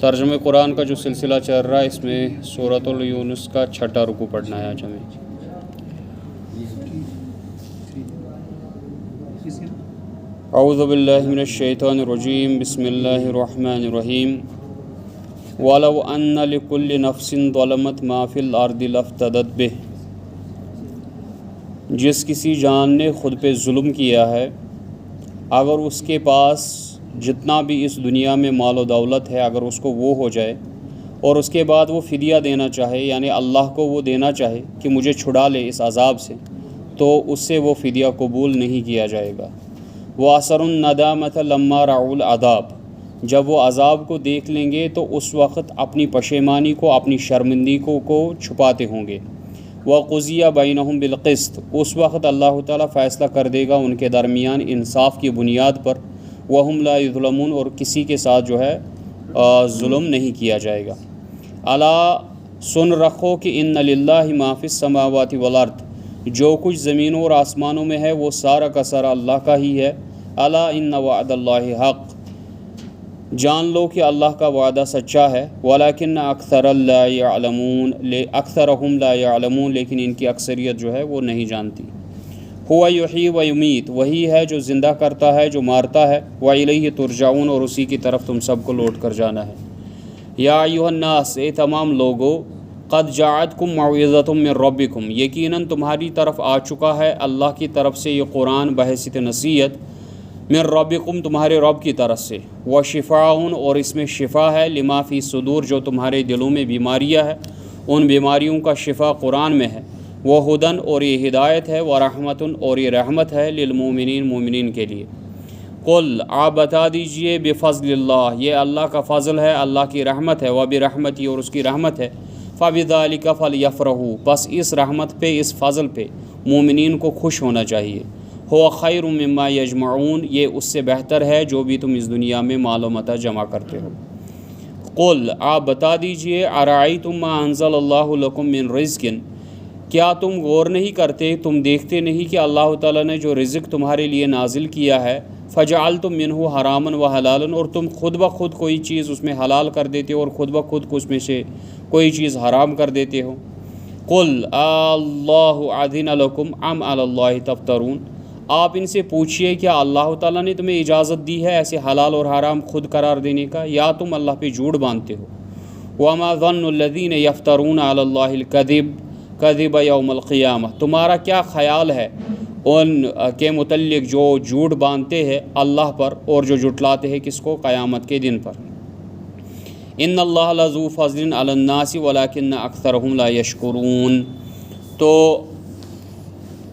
ترجمہ قرآن کا جو سلسلہ چل رہا ہے، اس میں سورۃ یونس کا 6واں رکوع پڑھنا ہے آج ہمیں۔ اعوذ باللہ من الشیطان الرجیم، بسم اللہ الرحمن الرحیم۔ وَلَوْ أَنَّ لِكُلِّ نَفْسٍ ظَلَمَتْ مَا فِي الْأَرْضِ لَافْتَدَتْ بِهِ، جس کسی جان نے خود پہ ظلم کیا ہے، اگر اس کے پاس جتنا بھی اس دنیا میں مال و دولت ہے، اگر اس کو وہ ہو جائے اور اس کے بعد وہ فدیہ دینا چاہے، یعنی اللہ کو وہ دینا چاہے کہ مجھے چھڑا لے اس عذاب سے، تو اس سے وہ فدیہ قبول نہیں کیا جائے گا۔ وَأَسَرُّ النَّدَامَةَ لَمَّا رَأَوُا الْعَذَابَ، جب وہ عذاب کو دیکھ لیں گے تو اس وقت اپنی پشیمانی کو، اپنی شرمندگی کو چھپاتے ہوں گے۔ وَقُضِیَ بَيْنَهُم بِالْقِسْطِ، اس وقت اللہ تعالیٰ فیصلہ کر دے گا ان کے درمیان انصاف کی بنیاد پر۔ وَهُمْ لَا يُظْلَمُونَ، اور کسی کے ساتھ جو ہے ظلم نہیں کیا جائے گا۔ الا سن رکھو کہ ان للہ ما فی السماوات والارض، جو کچھ زمینوں اور آسمانوں میں ہے وہ سارا کا سارا اللہ کا ہی ہے۔ الا ان وعد اللہ حق، جان لو کہ اللہ کا وعدہ سچا ہے۔ ولیکن اکثرہم لا یعلمون، لیکن ان کی اکثریت جو ہے وہ نہیں جانتی۔ هو یحیی و یمیت، وہی ہے جو زندہ کرتا ہے، جو مارتا ہے۔ وإلیہ ترجعون، اور اسی کی طرف تم سب کو لوٹ کر جانا ہے۔ یا ایھا الناس، اے تمام لوگو، قد جاءتکم موعظۃ من ربکم، یقیناً تمہاری طرف آ چکا ہے اللہ کی طرف سے یہ قرآن بحیثیت نصیحت، من ربکم، تمہارے رب کی طرف سے، وشفاء، اور اس میں شفا ہے، لما فی صدور، جو تمہارے دلوں میں بیماریاں ہیں ان بیماریوں کا شفا قرآن میں ہے۔ وہ ہدن، اور یہ ہدایت ہے، ورحمت، اور یہ رحمت ہے، للمومنین، مومنین کے لیے۔ قل، آپ بتا دیجئے، بفضل اللہ، یہ اللہ کا فضل ہے، اللہ کی رحمت ہے، وبرحمتی، اور اس کی رحمت ہے، فبذالک فلیفرحوا، بس اس رحمت پہ، اس فضل پہ مومنین کو خوش ہونا چاہیے۔ هو خیر مما یجمعون، یہ اس سے بہتر ہے جو بھی تم اس دنیا میں مال و متاع جمع کرتے ہو۔ قل، آپ بتا دیجئے، ارأیتم ما انزل اللہ لکم من رزق، کیا تم غور نہیں کرتے، تم دیکھتے نہیں کہ اللہ تعالیٰ نے جو رزق تمہارے لیے نازل کیا ہے، فجعلتم منہ حراما وحلالا، اور تم خود بخود کوئی چیز اس میں حلال کر دیتے ہو اور خود بخود اس میں سے کوئی چیز حرام کر دیتے ہو۔ قل اللہ اذن لکم ام علی اللہ تفترون، آپ ان سے پوچھئے کیا اللہ تعالیٰ نے تمہیں اجازت دی ہے ایسے حلال اور حرام خود قرار دینے کا، یا تم اللہ پہ جھوٹ باندھتے ہو۔ وما ظن الذین یفترون علی اللہ الکذب یوم القیامہ، تمہارا کیا خیال ہے ان کے متعلق جو جھوٹ باندھتے ہیں اللہ پر اور جو جھٹلاتے ہیں کس کو، قیامت کے دن پر۔ ان اللہ لذو فضل علی الناس ولکن اکثرهم لا یشکرون، تو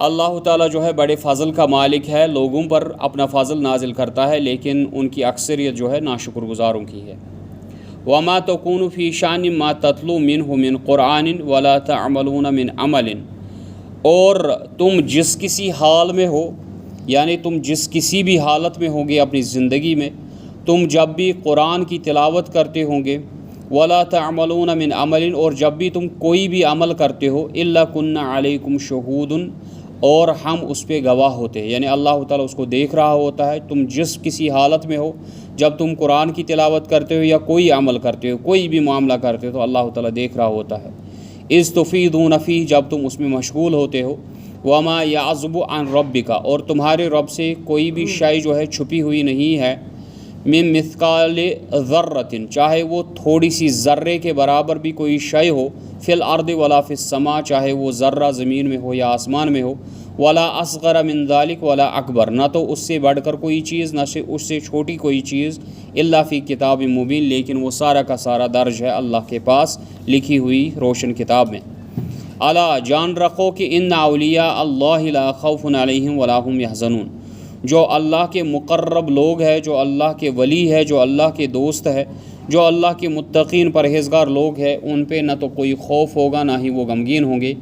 اللہ تعالیٰ جو ہے بڑے فضل کا مالک ہے، لوگوں پر اپنا فضل نازل کرتا ہے، لیکن ان کی اکثریت جو ہے ناشکر گزاروں کی ہے۔ وما تکون فی شان ما تتلو منہ من قرآن ولا تعملون من عمل، اور تم جس کسی حال میں ہو، یعنی تم جس کسی بھی حالت میں ہوگے اپنی زندگی میں، تم جب بھی قرآن کی تلاوت کرتے ہوں گے، ولا تعملون من عمل، اور جب بھی تم کوئی بھی عمل کرتے ہو، الا کنا علیکم شہود، اور ہم اس پہ گواہ ہوتے ہیں، یعنی اللہ تعالیٰ اس کو دیکھ رہا ہوتا ہے۔ تم جس کسی حالت میں ہو، جب تم قرآن کی تلاوت کرتے ہو یا کوئی عمل کرتے ہو، کوئی بھی معاملہ کرتے ہو، تو اللہ تعالیٰ دیکھ رہا ہوتا ہے۔ اذ تفیضون فیہ، جب تم اس میں مشغول ہوتے ہو۔ وما یعزب عن ربک، اور تمہارے رب سے کوئی بھی شے جو ہے چھپی ہوئی نہیں ہے، من مثقال ذرۃ، چاہے وہ تھوڑی سی ذرے کے برابر بھی کوئی شے ہو، فی الارض ولا فی السماء، چاہے وہ ذرہ زمین میں ہو یا آسمان میں ہو، ولا اصغر من ذلک ولا اکبر، نہ تو اس سے بڑھ کر کوئی چیز، نہ اس سے چھوٹی کوئی چیز، الا فی کتاب مبین، لیکن وہ سارا کا سارا درج ہے اللہ کے پاس لکھی ہوئی روشن کتاب میں۔ الا، جان رکھو کہ ان اولیاء اللہ لا خوف علیہم ولا هم یحزنون، جو اللہ کے مقرب لوگ ہیں، جو اللہ کے ولی ہے، جو اللہ کے دوست ہے، جو اللہ کے متقین پرہیزگار لوگ ہیں، ان پہ نہ تو کوئی خوف ہوگا نہ ہی وہ غمگین ہوں گے۔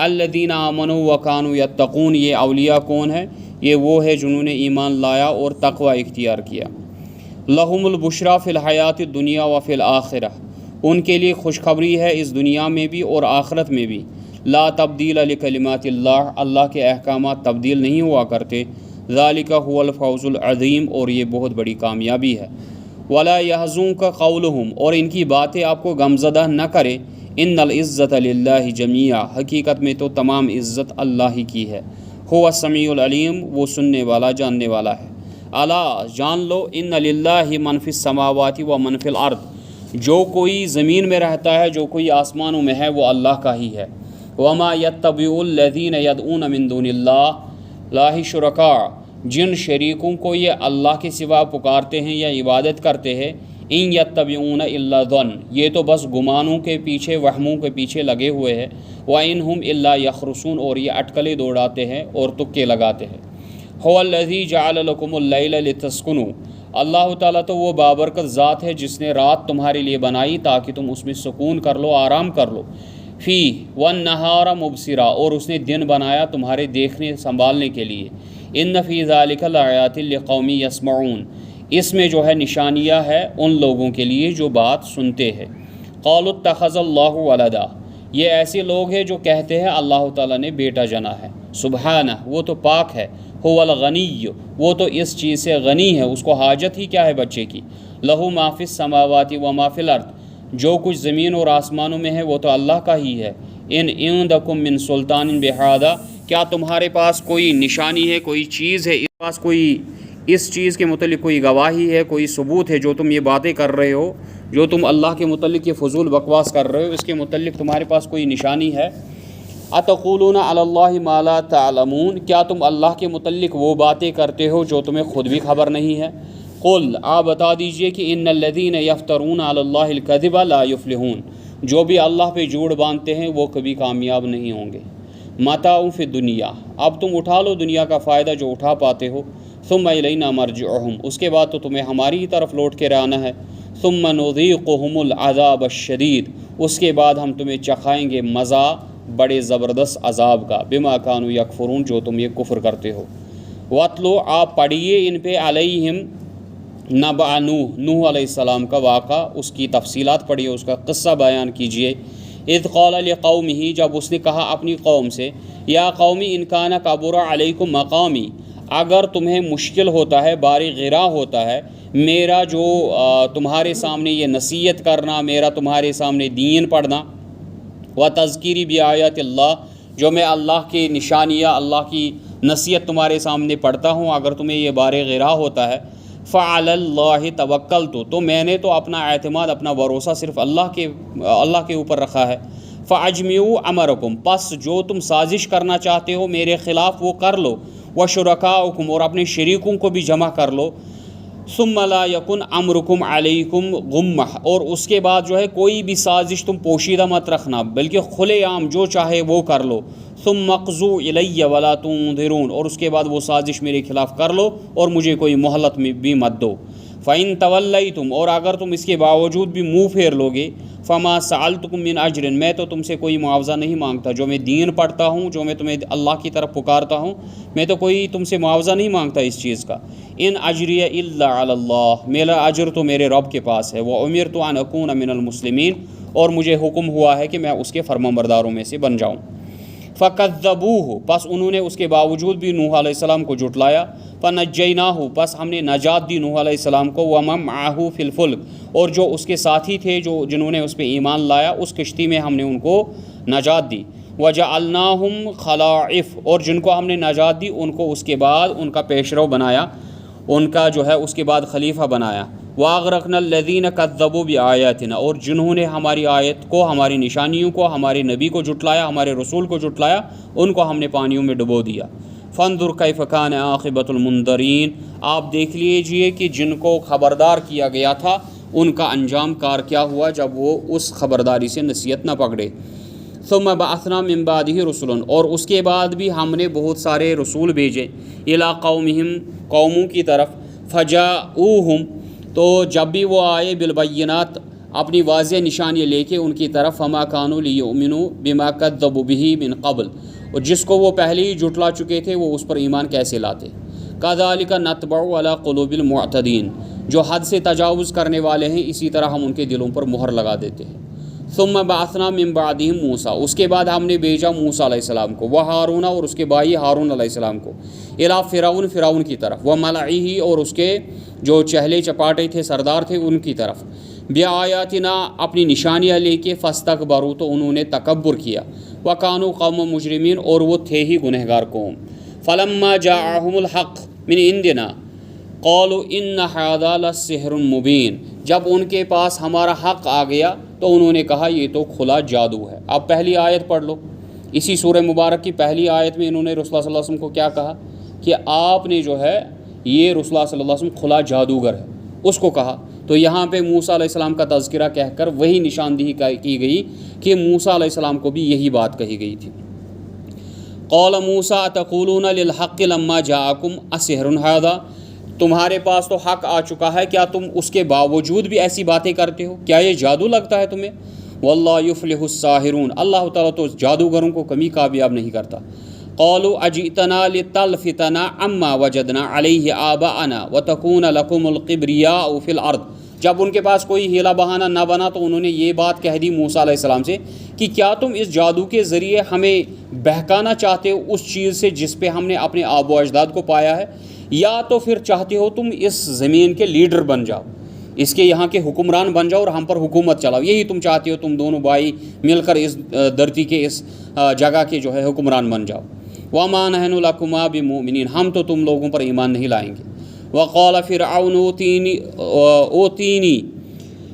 الذین آمنوا وکانوا یتقون، یہ اولیاء کون ہیں؟ یہ وہ ہے جنہوں نے ایمان لایا اور تقوی اختیار کیا۔ لہم البشریٰ فی الحیات الدنیا وفی الآخرہ، ان کے لیے خوشخبری ہے اس دنیا میں بھی اور آخرت میں بھی۔ لا تبدیل لکلمات اللہ، اللہ کے احکامات تبدیل نہیں ہوا کرتے۔ ذالک هو الفوز العظیم، اور یہ بہت بڑی کامیابی ہے۔ ولا یحزنک قولہم، اور ان کی باتیں آپ کو غمزدہ نہ کرے، ان العزت للہ جمیعا، حقیقت میں تو تمام عزت اللہ ہی کی ہے، هو السمیع العلیم، وہ سننے والا جاننے والا ہے، الا جان لو، ان للہ من فی السماوات و من فی الارض، جو کوئی زمین میں رہتا ہے، جو کوئی آسمانوں میں ہے، وہ اللہ کا ہی ہے، وما یتبع الذین یدعون من دون اللہ لا شرکاء، جن شریکوں کو یہ اللہ کے سوا پکارتے ہیں یا عبادت کرتے ہیں، ان یتبعون الا الظن، یہ تو بس گمانوں کے پیچھے، وہموں کے پیچھے لگے ہوئے ہیں، وَإِنْهُمْ إِلَّا يَخْرُصُونَ، اور یہ اٹکلے دوڑاتے ہیں اور تکے لگاتے ہیں۔ هُوَ الَّذِي جَعَلَ لَكُمُ اللَّيْلَ لِتَسْكُنُوا، اللہ تعالیٰ تو وہ بابرکت ذات ہے جس نے رات تمہارے لیے بنائی تاکہ تم اس میں سکون کر لو، آرام کر لو، فی وَالنَّهَارَ مُبْصِرًا، اور اس نے دن بنایا تمہارے دیکھنے سنبھالنے کے لیے، ان فی ذلک لآیات لقوم یسمعون، اس میں جو ہے نشانیاں ہے ان لوگوں کے لیے جو بات سنتے ہیں۔ قالوا اتخذ اللہ ولدا، یہ ایسے لوگ ہیں جو کہتے ہیں اللہ تعالیٰ نے بیٹا جنا ہے، سبحانہ، وہ تو پاک ہے، هو الغنی، وہ تو اس چیز سے غنی ہے، اس کو حاجت ہی کیا ہے بچے کی، لہ ما فی السماوات و ما فی الارض، جو کچھ زمین اور آسمانوں میں ہے وہ تو اللہ کا ہی ہے، ان عندکم من سلطان بہذا، کیا تمہارے پاس کوئی نشانی ہے، کوئی چیز ہے، اس پاس کوئی اس چیز کے متعلق کوئی گواہی ہے، کوئی ثبوت ہے، جو تم یہ باتیں کر رہے ہو، جو تم اللہ کے متعلق یہ فضول بکواس کر رہے ہو، اس کے متعلق تمہارے پاس کوئی نشانی ہے؟ اتقولون علی اللہ ما لا تعلمون، کیا تم اللہ کے متعلق وہ باتیں کرتے ہو جو تمہیں خود بھی خبر نہیں ہے؟ قل، آپ بتا دیجئے کہ ان الذین یفترون علی اللہ الکذب لا یفلحون، جو بھی اللہ پہ جھوٹ باندھتے ہیں وہ کبھی کامیاب نہیں ہوں گے۔ متاع فی الدنیا، اب تم اٹھا لو دنیا کا فائدہ جو اٹھا پاتے ہو، ثم الینا مرجعہم، اس کے بعد تو تمہیں ہماری ہی طرف لوٹ کے رہنا ہے، ثم نذیقہم العذاب الشدید، اس کے بعد ہم تمہیں چکھائیں گے مزہ بڑے زبردست عذاب کا، بما کانوا یکفرون، جو تم یہ کفر کرتے ہو۔ واتلو، آپ پڑھیے ان پہ، علیہم نبع نوح، نوح علیہ السلام کا واقعہ، اس کی تفصیلات پڑھیے، اس کا قصہ بیان کیجیے۔ اذ قال لقومہ، جب اس نے کہا اپنی قوم سے، یا قوم ان کان کبر علیکم مقامی، اگر تمہیں مشکل ہوتا ہے، باری غرا ہوتا ہے میرا جو تمہارے سامنے یہ نصیحت کرنا، میرا تمہارے سامنے دین پڑھنا، و تذکیری بآیات اللہ، جو میں اللہ کی نشانیاں، اللہ کی نصیحت تمہارے سامنے پڑھتا ہوں، اگر تمہیں یہ بار غرا ہوتا ہے، فعلی اللہ توکلت، تو میں نے تو اپنا اعتماد، اپنا بھروسہ صرف اللہ کے اوپر رکھا ہے، فاجمعوا امرکم، پس جو تم سازش کرنا چاہتے ہو میرے خلاف وہ کر لو، وشرکاءکم، اور اپنے شریکوں کو بھی جمع کر لو، ثم لا یکن امرکم علیکم غمہ، اور اس کے بعد جو ہے کوئی بھی سازش تم پوشیدہ مت رکھنا، بلکہ کھلے عام جو چاہے وہ کر لو، ثم اقضوا الی ولا تنظرون، اور اس کے بعد وہ سازش میرے خلاف کر لو اور مجھے کوئی مہلت بھی مت دو، فإن تولیتم، اور اگر تم اس کے باوجود بھی منہ پھیر لوگے، فما سألتکم من اجر، میں تو تم سے کوئی معاوضہ نہیں مانگتا، جو میں دین پڑھتا ہوں، جو میں تمہیں اللہ کی طرف پکارتا ہوں، میں تو کوئی تم سے معاوضہ نہیں مانگتا اس چیز کا، ان اجری الا علی اللہ، میرا اجر تو میرے رب کے پاس ہے، وامرت ان اکون من المسلمین، اور مجھے حکم ہوا ہے کہ میں اس کے فرمانبرداروں میں سے بن جاؤں۔ فکذبوہ، پس انہوں نے اس کے باوجود بھی نوح علیہ السلام کو جھٹلایا، فنجیناہ، پس ہم نے نجات دی نوح علیہ السلام کو، ومن معہ فی الفلک، اور جو اس کے ساتھی تھے جنہوں نے اس پہ ایمان لایا، اس کشتی میں ہم نے ان کو نجات دی، وجعلناہم خلائف، اور جن کو ہم نے نجات دی ان کو اس کے بعد ان کا پیشرو بنایا، ان کا جو ہے اس کے بعد خلیفہ بنایا، واغرقنا الذین کذبوا بآیاتنا، اور جنہوں نے ہماری آیت کو، ہماری نشانیوں کو، ہمارے نبی کو جھٹلایا، ہمارے رسول کو جھٹلایا، ان کو ہم نے پانیوں میں ڈبو دیا۔ فانظر کیف کان عاقبۃ المنذرین، آپ دیکھ لیجئے کہ جن کو خبردار کیا گیا تھا ان کا انجام کار کیا ہوا جب وہ اس خبرداری سے نصیحت نہ پکڑے۔ ثم بعثنا من بعدہ رسلا، اور اس کے بعد بھی ہم نے بہت سارے رسول بھیجے، الی قومہم، قوموں کی طرف، فجاؤہم، تو جب بھی وہ آئے، بالبینات، اپنی واضح نشانیاں لے کے ان کی طرف، فما کانوا لیؤمنوا بما کذبوا بہ من قبل، اور جس کو وہ پہلے ہی جھٹلا چکے تھے وہ اس پر ایمان کیسے لاتے۔ کذالک نطبع علی قلوب المعتدین، جو حد سے تجاوز کرنے والے ہیں اسی طرح ہم ان کے دلوں پر مہر لگا دیتے ہیں۔ ثم بعثنا من بعدہم موسیٰ، اس کے بعد ہم نے بھیجا موسیٰ علیہ السلام کو، وہ ہارون اور اس کے بھائی ہارون علیہ السلام کو، الی فرعون، فرعون کی طرف، وہ ملعہ اور اس کے جو چہلے چپاٹے تھے سردار تھے ان کی طرف، بآیاتنا اپنی نشانیاں لے کے، فاستکبروا تو انہوں نے تکبر کیا، وکانوا قوم مجرمین اور وہ تھے ہی گنہگار قوم، فلما جاءہم الحق من عندنا قالوا ان ھذا لسحر مبین، جب ان کے پاس ہمارا حق آ گیا تو انہوں نے کہا یہ تو کھلا جادو ہے۔ اب پہلی آیت پڑھ لو، اسی سورہ مبارک کی پہلی آیت میں انہوں نے رسول اللہ صلی اللہ علیہ وسلم کو کیا کہا کہ آپ نے جو ہے یہ رسول اللہ صلی اللہ علیہ وسلم کھلا جادوگر ہے، اس کو کہا۔ تو یہاں پہ موسیٰ علیہ السلام کا تذکرہ کہہ کر وہی نشاندہی کی گئی کہ موسیٰ علیہ السلام کو بھی یہی بات کہی گئی تھی۔ قال موسیٰ اتقولون للحق لما جاءکم اسحر ھذا، تمہارے پاس تو حق آ چکا ہے، کیا تم اس کے باوجود بھی ایسی باتیں کرتے ہو؟ کیا یہ جادو لگتا ہے تمہیں؟ واللہ یفلح الساحرون، اللہ تعالیٰ تو جادوگروں کو کبھی کامیاب نہیں کرتا۔ قالوا اجئتنا لتلفتنا عما وجدنا علیہ آباءنا وتکون لکم الکبریاء فی الارض، جب ان کے پاس کوئی ہیلا بہانہ نہ بنا تو انہوں نے یہ بات کہہ دی موسیٰ علیہ السلام سے کہ کیا تم اس جادو کے ذریعے ہمیں بہکانا چاہتے ہو اس چیز سے جس پہ ہم نے اپنے آب و اجداد کو پایا ہے، یا تو پھر چاہتے ہو تم اس زمین کے لیڈر بن جاؤ، اس کے یہاں کے حکمران بن جاؤ اور ہم پر حکومت چلاؤ، یہی تم چاہتے ہو، تم دونوں بھائی مل کر اس دھرتی کے اس جگہ کے جو ہے حکمران بن جاؤ۔ وَمَا نَحْنُ لَكُمَا بِمُؤْمِنِينَ، ہم تو تم لوگوں پر ایمان نہیں لائیں گے۔ وَقَالَ فِرْعَوْنُ اوتینی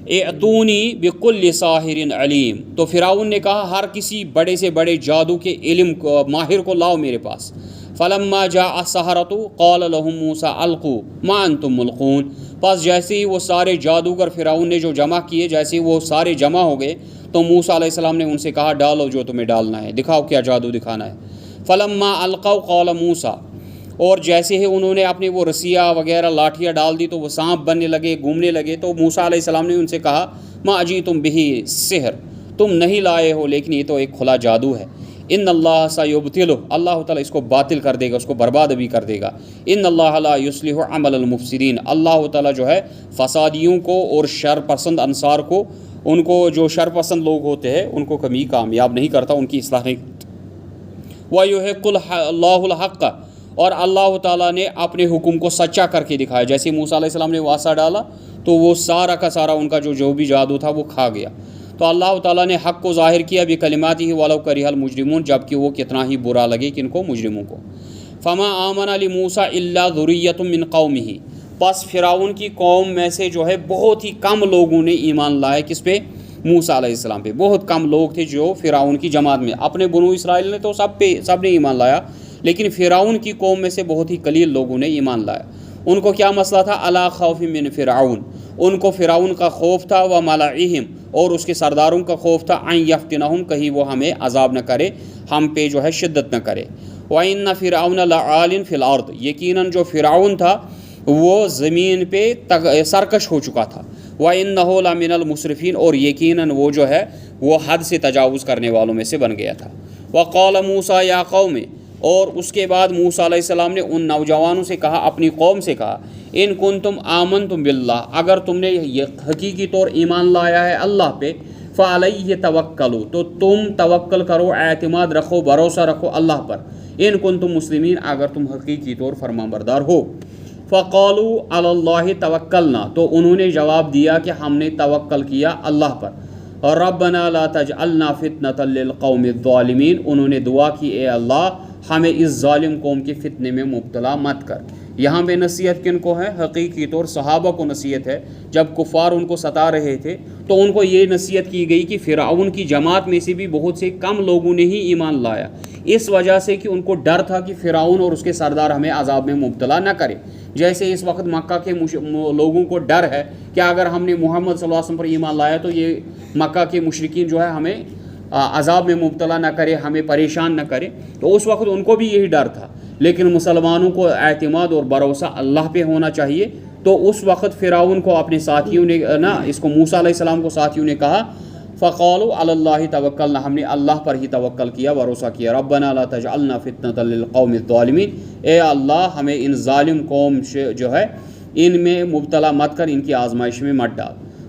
اعطونی بِكُلِّ سَاحِرٍ عَلِيمٍ، تو فرعون نے کہا ہر کسی بڑے سے بڑے جادو کے علم ماہر کو لاؤ میرے پاس۔ فلما جاء السحرة قال لهم موسیٰ القوا ما انتم ملقون، پس جیسے ہی وہ سارے جادوگر فرعون نے جو جمع کیے، جیسے ہی وہ سارے جمع ہو گئے تو موسیٰ علیہ السلام نے ان سے کہا ڈالو جو تمہیں ڈالنا ہے، دکھاؤ کیا جادو دکھانا ہے۔ فلما القوا قال موسیٰ، اور جیسے ہی انہوں نے اپنے وہ رسیاں وغیرہ لاٹھیاں ڈال دی تو وہ سانپ بننے لگے، گھومنے لگے، تو موسیٰ علیہ السلام نے ان سے کہا ما اجیتم بہ سحر، تم نہیں لائے ہو لیکن یہ تو ایک کھلا جادو ہے۔ ان اللہ سیبطلہ، اللہ تعالیٰ اس کو باطل کر دے گا، اس کو برباد بھی کر دے گا۔ ان اللہ لا یصلح عمل المفسدین، اللہ تعالیٰ جو ہے فسادیوں کو اور شر پسند انصار کو، ان کو جو شر پسند لوگ ہوتے ہیں ان کو کبھی کامیاب نہیں کرتا، ان کی اصلاح نہیں کرتا۔ وَيُحِقُّ اللَّهُ الْحَقَّ، اور اللہ تعالیٰ نے اپنے حکم کو سچا کر کے دکھایا، جیسے موسیٰ علیہ السلام نے واسطہ ڈالا تو وہ سارا کا سارا ان کا جو بھی جادو تھا وہ کھا گیا۔ تو اللہ تعالیٰ نے حق کو ظاہر کیا بکلماتہ ولو کرہ المجرمون، جبکہ وہ کتنا ہی برا لگے کن کو، مجرموں کو۔ فما آمن لموسیٰ الا ذریۃ من قومہ، پس فرعون کی قوم میں سے جو ہے بہت ہی کم لوگوں نے ایمان لائے، کس پہ؟ موسیٰ علیہ السلام پہ۔ بہت کم لوگ تھے جو فرعون کی جماعت میں، اپنے بنو اسرائیل نے تو سب نے ایمان لایا، لیکن فرعون کی قوم میں سے بہت ہی قلیل لوگوں نے ایمان لایا۔ ان کو کیا مسئلہ تھا؟ علی خوف من فرعون، ان کو فرعون کا خوف تھا، و ملعہم، اور اس کے سرداروں کا خوف تھا، ان یفتنہم، کہیں وہ ہمیں عذاب نہ کرے، ہم پہ جو ہے شدت نہ کرے۔ وَإِنَّ فِرْعَوْنَ لَعَالٍ فِي الْأَرْضِ، یقیناً جو فرعون تھا وہ زمین پہ سرکش ہو چکا تھا۔ وَإِنَّهُ لَمِنَ الْمُسْرِفِينَ، اور یقیناً وہ جو ہے وہ حد سے تجاوز کرنے والوں میں سے بن گیا تھا۔ وَقَالَ مُوسَىٰ يَا قَوْمِ، اور اس کے بعد موسیٰ علیہ السلام نے ان نوجوانوں سے کہا، اپنی قوم سے کہا، ان کنتم آمنتم باللہ، اگر تم نے حقیقی طور ایمان لایا ہے اللہ پہ، فعلیہ توکلوا، تو تم توکل کرو، اعتماد رکھو، بھروسہ رکھو اللہ پر، ان کنتم مسلمین، اگر تم حقیقی طور فرمانبردار ہو۔ فقالوا علی اللہ توکلنا، تو انہوں نے جواب دیا کہ ہم نے توکل کیا اللہ پر۔ اور ربنا لا تجعلنا فتنۃ للقوم الظالمین، انہوں نے دعا کی اے اللہ ہمیں اس ظالم قوم کے فتنے میں مبتلا مت کر۔ یہاں پہ نصیحت کن کو ہے؟ حقیقی طور صحابہ کو نصیحت ہے۔ جب کفار ان کو ستا رہے تھے تو ان کو یہ نصیحت کی گئی کہ فرعون کی جماعت میں سے بھی بہت سے کم لوگوں نے ہی ایمان لایا، اس وجہ سے کہ ان کو ڈر تھا کہ فرعون اور اس کے سردار ہمیں عذاب میں مبتلا نہ کرے، جیسے اس وقت مکہ کے لوگوں کو ڈر ہے کہ اگر ہم نے محمد صلی اللہ علیہ وسلم پر ایمان لایا تو یہ مکہ کے مشرکین جو ہے ہمیں عذاب میں مبتلا نہ کرے، ہمیں پریشان نہ کرے، تو اس وقت ان کو بھی یہی ڈر تھا۔ لیکن مسلمانوں کو اعتماد اور بھروسہ اللہ پہ ہونا چاہیے۔ تو اس وقت فرعون کو اپنے ساتھیوں نے اس کو موسیٰ علیہ السلام کو ساتھیوں نے کہا فقالوا علی اللہ توکلنا، ہم نے اللہ پر ہی توکل کیا، بھروسہ کیا۔ ربنا لا تجعلنا فتنۃ للقوم الظالمین، اے اللہ ہمیں ان ظالم قوم جو ہے ان میں مبتلا مت کر، ان کی آزمائش میں مت ڈال۔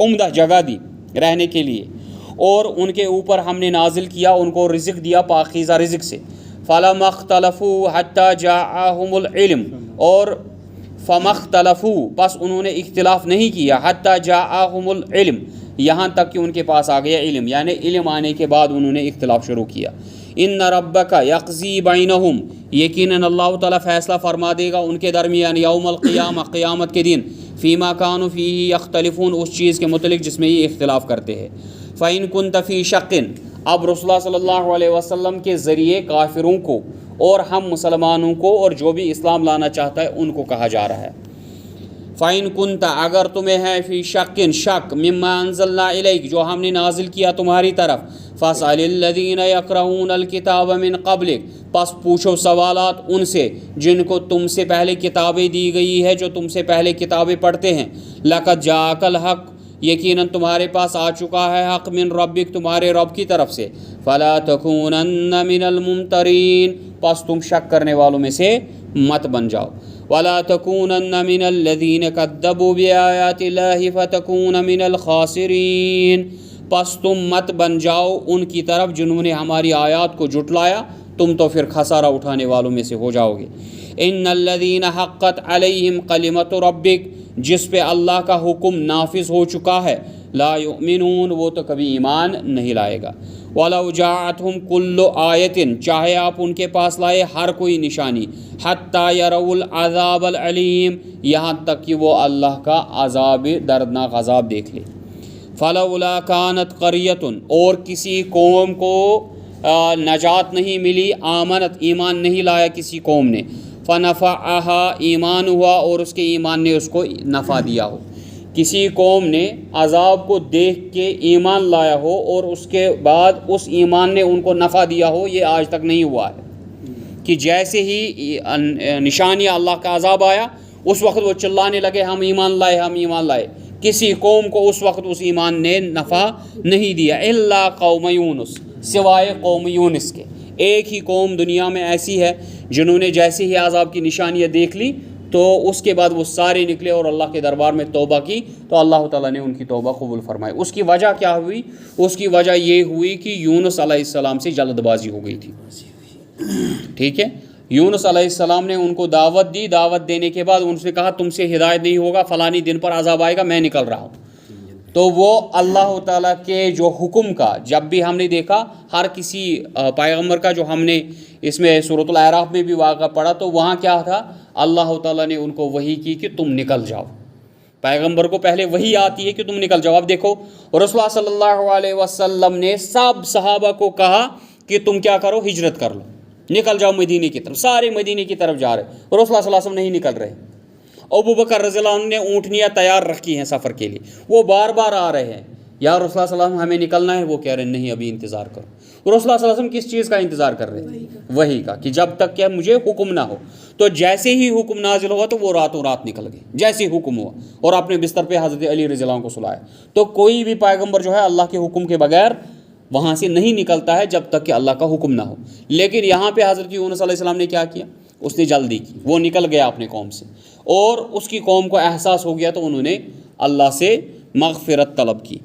عمدہ جگہ دی رہنے کے لیے، اور ان کے اوپر ہم نے نازل کیا، ان کو رزق دیا پاکیزہ رزق سے۔ فَلَمَا اخْتَلَفُوا حَتَّى جَاءَهُمُ الْعِلْمُ، اور فَمَا اخْتَلَفُوا، پس انہوں نے اختلاف نہیں کیا، حَتَّى جَاءَهُمُ الْعِلْمُ، یہاں تک کہ ان کے پاس آ گیا علم، یعنی علم آنے کے بعد انہوں نے اختلاف شروع کیا۔ ان ربک یقضی بینہم، یقیناً اللہ تعالیٰ فیصلہ فرما دے گا ان کے درمیان، یوم القیامہ، قیامت کے دن، فیما کانوا فیہ یختلفون، اس چیز کے متعلق جس میں یہ اختلاف کرتے ہیں۔ فإن كنت فی شق، اب رسول اللہ صلی اللہ علیہ وسلم کے ذریعے کافروں کو اور ہم مسلمانوں کو اور جو بھی اسلام لانا چاہتا ہے ان کو کہا جا رہا ہے۔ فَإِن كُنْتَ، اگر تمہیں ہے، فی شک شک، مما انزلنا الیک، جو ہم نے نازل کیا تمہاری طرف، فَاسْأَلِ الَّذِينَ يَقْرَؤُونَ الْكِتَابَ مِن قَبْلِكَ، پس پوچھو سوالات ان سے جن کو تم سے پہلے کتابیں دی گئی ہے، جو تم سے پہلے کتابیں پڑھتے ہیں۔ لَقَدْ جَاءَكَ الْحَقُّ، یقیناً تمہارے پاس آ چکا ہے حق، من ربک، تمہارے رب کی طرف سے۔ فَلَا تَكُونَنَّ مِنَ الْمُمْتَرِينَ، پس تم شک کرنے والوں میں سے مت بن جاؤ۔ وَلَا تَكُونَنَّ مِنَ الَّذِينَ كَذَّبُوا بِآيَاتِ اللَّهِ فَتَكُونَ مِنَ الْخَاسِرِينَ، پس تم مت بن جاؤ ان کی طرف جنہوں نے ہماری آیات کو جھٹلایا، تم تو پھر خسارہ اٹھانے والوں میں سے ہو جاؤ گے۔ ان الذین حقت علیہم کلمۃ ربک، جس پہ اللہ کا حکم نافذ ہو چکا ہے، لا یؤمنون، وہ تو کبھی ایمان نہیں لائے گا۔ وَلَوْ جَاءَتْهُمْ كُلُّ آیَةٍ، چاہے آپ ان کے پاس لائے ہر کوئی نشانی، حَتَّى يَرَوُا الْعَذَابَ الْعَلِيمَ، یہاں تک کہ وہ اللہ کا عذاب، دردناک عذاب دیکھ لے۔ فَلَوْلَا كَانَتْ قَرْيَةٌ، اور کسی قوم کو نجات نہیں ملی، آمنت، ایمان نہیں لایا کسی قوم نے، فَنَفَعَهَا، ایمان ہوا اور اس کے ایمان نے اس کو نفع دیا ہو۔ کسی قوم نے عذاب کو دیکھ کے ایمان لایا ہو اور اس کے بعد اس ایمان نے ان کو نفع دیا ہو، یہ آج تک نہیں ہوا ہے کہ جیسے ہی نشانیہ اللہ کا عذاب آیا اس وقت وہ چلانے لگے ہم ایمان لائے، ہم ایمان لائے۔ کسی قوم کو اس وقت اس ایمان نے نفع نہیں دیا، الا قوم یونس، سوائے قوم یونس کے۔ ایک ہی قوم دنیا میں ایسی ہے جنہوں نے جیسے ہی عذاب کی نشانیاں دیکھ لی تو اس کے بعد وہ سارے نکلے اور اللہ کے دربار میں توبہ کی، تو اللہ تعالیٰ نے ان کی توبہ قبول فرمائی۔ اس کی وجہ کیا ہوئی؟ اس کی وجہ یہ ہوئی کہ یونس علیہ السلام سے جلد بازی ہو گئی تھی، ٹھیک ہے۔ یونس علیہ السلام نے ان کو دعوت دی، دعوت دینے کے بعد ان سے کہا تم سے ہدایت نہیں ہوگا، فلانی دن پر عذاب آئے گا، میں نکل رہا ہوں۔ تو وہ اللہ تعالیٰ کے جو حکم کا، جب بھی ہم نے دیکھا ہر کسی پیغمبر کا، جو ہم نے اس میں سورۃ الاعراف میں بھی واقعہ پڑھا، تو وہاں کیا تھا؟ اللہ تعالیٰ نے ان کو وحی کی کہ تم نکل جاؤ۔ پیغمبر کو پہلے وحی آتی ہے کہ تم نکل جاؤ۔ اب دیکھو رسول اللہ صلی اللہ علیہ وسلم نے سب صحابہ کو کہا کہ تم کیا کرو؟ ہجرت کر لو، نکل جاؤ مدینے کی طرف۔ سارے مدینے کی طرف جا رہے، رسول اللہ صلی اللہ علیہ وسلم نہیں نکل رہے۔ ابو بکر رضی اللہ عنہ نے اونٹنیاں تیار رکھی ہیں سفر کے لیے، وہ بار بار آ رہے ہیں، یا رسول اللہ صلی اللہ علیہ وسلم ہمیں نکلنا ہے، وہ کہہ رہے ہیں نہیں ابھی انتظار کرو۔ رسول اللہ صلی اللہ علیہ وسلم کس چیز کا انتظار کر رہے ہیں؟ وحی کا، کہ جب تک کہ مجھے حکم نہ ہو۔ تو جیسے ہی حکم نازل ہوا تو وہ راتوں رات نکل گئے، جیسے حکم ہوا، اور اپنے بستر پہ حضرت علی رضی اللہ عنہ کو سلایا۔ تو کوئی بھی پیغمبر جو ہے اللہ کے حکم کے بغیر وہاں سے نہیں نکلتا ہے جب تک کہ اللہ کا حکم نہ ہو۔ لیکن یہاں پہ حضرت یونس علیہ السلام نے کیا کیا؟ اس نے جلدی کی، وہ نکل گیا اپنے قوم سے، اور اس کی قوم کو احساس ہو گیا تو انہوں نے اللہ سے مغفرت طلب کی۔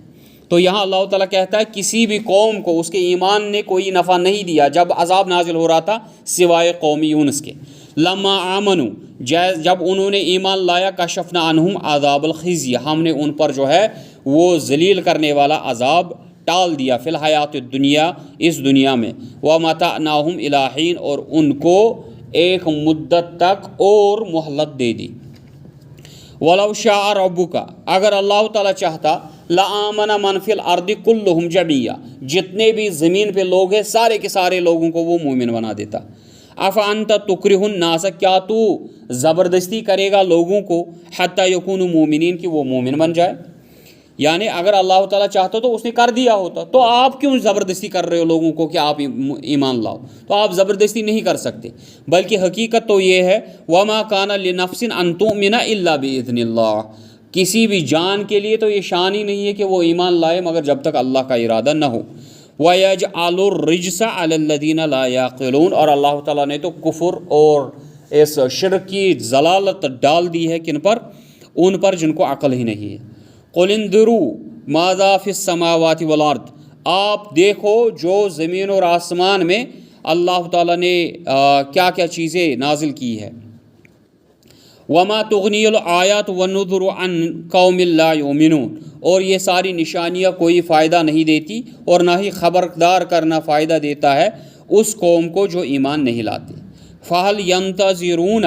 تو یہاں اللہ تعالیٰ کہتا ہے کسی بھی قوم کو اس کے ایمان نے کوئی نفع نہیں دیا جب عذاب نازل ہو رہا تھا، سوائے قوم یونس کے۔ لما آمنوا، جب انہوں نے ایمان لایا، کشفنا عنہم عذاب الخزی، ہم نے ان پر جو ہے وہ ذلیل کرنے والا عذاب ٹال دیا، فی الحیات الدنیا، اس دنیا میں، ومتعناہم الی حین، اور ان کو ایک مدت تک اور مہلت دے دی۔ وَلَوْ شَاءَ رَبُّكَ، اگر اللہ تعالیٰ چاہتا، لَآمَنَ مَنْ فِي الْأَرْضِ كُلُّهُمْ جَمِيعًا، جتنے بھی زمین پہ لوگ ہیں سارے کے سارے لوگوں کو وہ مومن بنا دیتا۔ أَفَأَنْتَ تُكْرِهُ النَّاسَ، کیا تو زبردستی کرے گا لوگوں کو، حَتَّى يَكُونُوا مُؤْمِنِينَ، کہ وہ مومن بن جائے؟ یعنی اگر اللہ تعالیٰ چاہتا تو اس نے کر دیا ہوتا، تو آپ کیوں زبردستی کر رہے ہو لوگوں کو کہ آپ ایمان لاؤ؟ تو آپ زبردستی نہیں کر سکتے، بلکہ حقیقت تو یہ ہے، وَمَا كَانَ لِنَفْسٍ أَن تُؤْمِنَ إِلَّا بِإِذْنِ اللَّهِ، کسی بھی جان کے لیے تو یہ شان ہی نہیں ہے کہ وہ ایمان لائے مگر جب تک اللہ کا ارادہ نہ ہو۔ وَيَجْعَلُ الرِّجْسَ عَلَى الَّذِينَ لَا يَعْقِلُونَ، اور اللہ تعالیٰ نے تو کفر اور اس شرک کی ضلالت ڈال دی ہے کن پر؟ ان پر جن کو عقل ہی نہیں ہے۔ قُلِ انذِرُوا، ماذا فی السماوات والارض، آپ دیکھو جو زمین اور آسمان میں اللہ تعالیٰ نے کیا کیا چیزیں نازل کی ہے. وما تغنی الآیات والنذر عن قوم لا یؤمنون، اور یہ ساری نشانیاں کوئی فائدہ نہیں دیتی اور نہ ہی خبردار کرنا فائدہ دیتا ہے اس قوم کو جو ایمان نہیں لاتے. فہل ینتظرون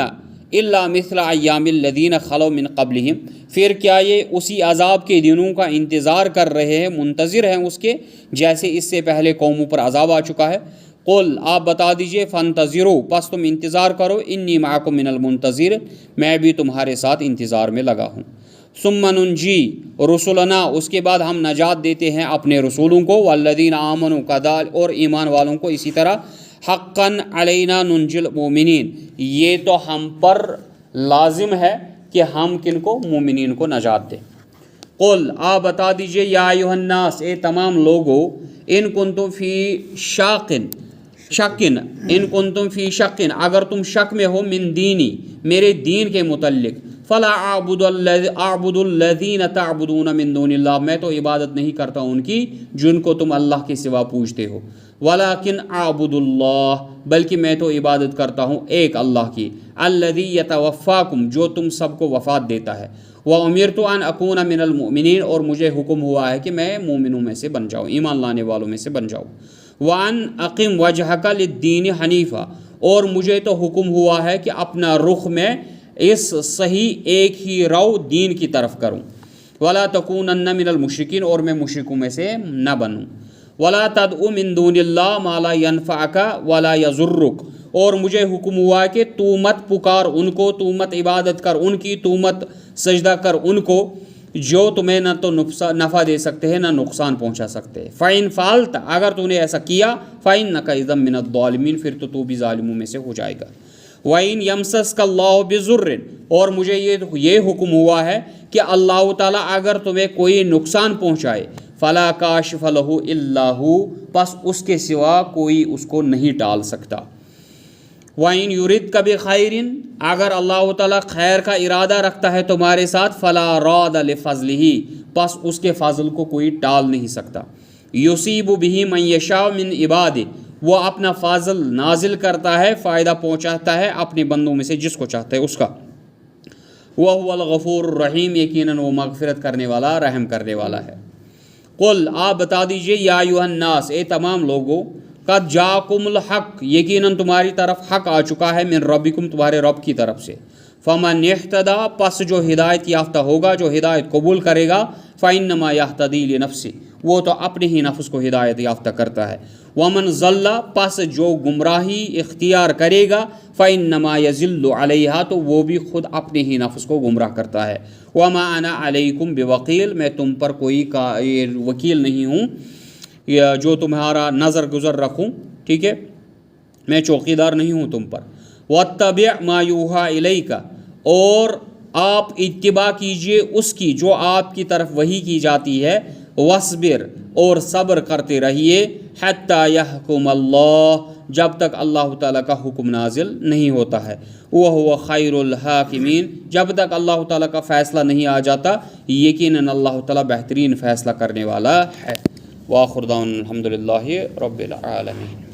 الا مثل ایام الذین خلو من قبلہم، پھر کیا یہ اسی عذاب کے دنوں کا انتظار کر رہے ہیں، منتظر ہیں اس کے جیسے اس سے پہلے قوموں پر عذاب آ چکا ہے. قل، آپ بتا دیجئے، فانتظروا، پس تم انتظار کرو، انی معکم من المنتظر، میں بھی تمہارے ساتھ انتظار میں لگا ہوں. ثم ننجی رسلنا، اس کے بعد ہم نجات دیتے ہیں اپنے رسولوں کو، والذین آمنوا کذالک، اور ایمان والوں کو اسی طرح. حقا علینا ننجی المؤمنین، یہ تو ہم پر لازم ہے کہ ہم کن کو؟ مومنین کو نجات دیں. قل، آپ بتا دیجئے، یا ایھا الناس، اے تمام لوگو، ان کنتم فی شقن، ان کنتم فی شقن، اگر تم شک میں ہو، من دینی، میرے دین کے متعلق، فلا اعبد الذین تعبدون من دون اللہ، میں تو عبادت نہیں کرتا ان کی جن کو تم اللہ کے سوا پوجتے ہو. ولیکن اعبد اللہ، بلکہ میں تو عبادت کرتا ہوں ایک اللہ کی، الذی یتوفاکم، جو تم سب کو وفات دیتا ہے. وامرت ان اکون من المؤمنین، اور مجھے حکم ہوا ہے کہ میں مومنوں میں سے بن جاؤں، ایمان لانے والوں میں سے بن جاؤں. وان اقم وجہک للدین حنیفا، اور مجھے تو حکم ہوا ہے کہ اپنا رخ میں اس صحیح ایک ہی رو دین کی طرف کروں. ولا تکونن من المشرکین، اور میں مشرکوں میں سے نہ بنوں. ولا تدع من دون اللہ ما لا ينفعک ولا یضرک، اور مجھے حکم ہوا کہ تو مت پکار ان کو، تو مت عبادت کر ان کی، تو مت سجدہ کر ان کو جو تمہیں نہ تو نفع دے سکتے ہیں نہ نقصان پہنچا سکتے ہیں. فَإِن فعلت، اگر تو نے ایسا کیا، فَإِنَّكَ إِذًا مِّنَ الظَّالِمِينَ، پھر تو بھی ظالموں میں سے ہو جائے گا. وَإِن يَمْسَسْكَ اللَّهُ بِضُرٍّ، اور مجھے یہ حکم ہوا ہے کہ اللہ تعالیٰ اگر تمہیں کوئی نقصان پہنچائے، فَلَا كَاشِفَ لَهُ إِلَّا هُوَ، پس اس کے سوا کوئی اس کو نہیں ٹال سکتا. وَإِن يُرِدْكَ بِخَيْرٍ، اگر اللہ تعالیٰ خیر کا ارادہ رکھتا ہے تمہارے ساتھ، فَلَا رَادَ لِفَضْلِهِ، پس اس کے فضل کو کوئی ٹال نہیں سکتا. يُصِيبُ بِهِ مَن يَشَاءُ مِنْ عِبَادِهِ، وہ اپنا فضل نازل کرتا ہے، فائدہ پہنچاتا ہے اپنے بندوں میں سے جس کو چاہتا ہے اس کا. وَهُوَ الْغَفُورُ الرَّحِيمُ، یقیناً وہ مغفرت کرنے والا، رحم کرنے والا ہے. قل، آپ بتا دیجئے، یا ایھا الناس، اے تمام لوگوں، قد جاءکم الحق، یقیناً تمہاری طرف حق آ چکا ہے، من ربکم، تمہارے رب کی طرف سے. فمن اہتدی، پس جو ہدایت یافتہ ہوگا، جو ہدایت قبول کرے گا، فانما یہتدی لنفسہ، وہ تو اپنے ہی نفس کو ہدایت یافتہ کرتا ہے. ومن ضل، پس جو گمراہی اختیار کرے گا، فانما یضل علیہا، تو وہ بھی خود اپنے ہی نفس کو گمراہ کرتا ہے. وما انا علیکم بوکیل، میں تم پر کوئی وکیل نہیں ہوں جو تمہارا نظر گزر رکھوں، ٹھیک ہے، میں چوکیدار نہیں ہوں تم پر. واتبع ما یوحی الیک، اور آپ اتباع کیجئے اس کی جو آپ کی طرف وحی کی جاتی ہے. واصبر، اور صبر کرتے رہیے. حتی یحکم اللہ، جب تک اللہ تعالیٰ کا حکم نازل نہیں ہوتا ہے. وہو خیر الحاکمین، جب تک اللہ تعالیٰ کا فیصلہ نہیں آ جاتا، یقیناً اللہ تعالیٰ بہترین فیصلہ کرنے والا ہے. وآخر دعوانا الحمد للہ رب العالمین.